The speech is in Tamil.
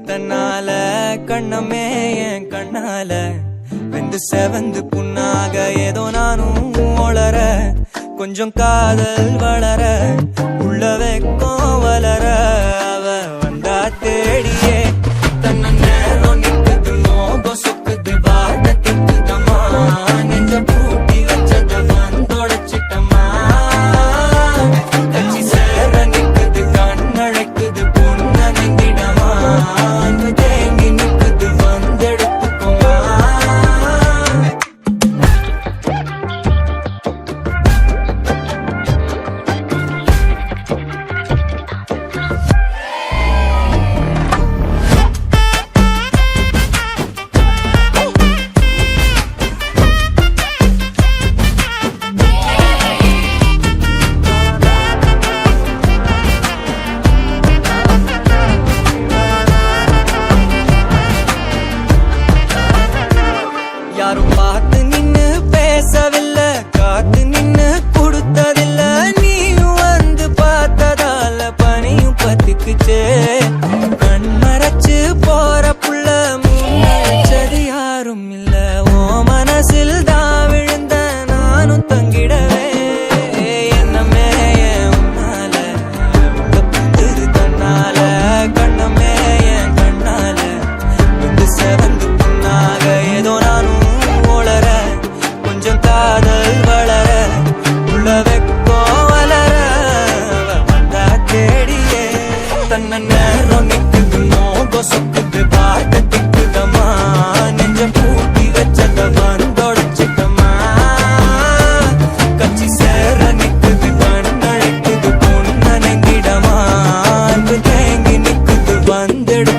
தன்னால கண்ணமே என் கண்ணால வெந்து செவந்து புண்ணாக ஏதோ நானும் ஒளர கொஞ்சம் காதல் வளர உள்ள வெக்கம் வளர அவ வந்தா தேடியே தன்ன நேரம் நிக்குது மோகம் சொக்குது வார்த்தை திக்குதம்மா நெஞ்ச பூட்டி வச்சத வந்தொடச்சிட்டம்மா கட்சி சேர நிக்குது கண்ணழைக்குது பொண்ண நெங்கிடமா அங்கு தேங்கி நிக்குது வந்தெடுத்துக்குமா யாரும் பார்த்து நின்னு பேசவில்லை காத்து நின்னு கொடுத்ததில்லை நீயும் வந்து பார்த்ததால பனியும் பத்திக்குச்சே கண் மறைச்சு போற புள்ள முன்னது யாரும் இல்ல ஓ மனசில் தான் விழுந்த நானும் தங்கிடவே என்னமே உன்னால உள்ள புந்துரு தன்னால கண்ணமே என் கண்ணால வந்து செவந்து புண்ணாக ஏதோ நானும் கொஞ்சம் காதல் வளர உள்ள வெக்கோ வளர வந்தா தேடியே தன்ன நேரம் நிக்குது மோகம் சொக்குது வார்த்தை திக்குதம்மா நெஞ்சம் பூட்டி வச்சத வந்தொடச்சிட்டம்மா கட்சி சேர நிக்குது கண்ணழைக்குது பொண்ண நெங்கிடமா அங்கு தேங்கி நிக்குது வந்தெடு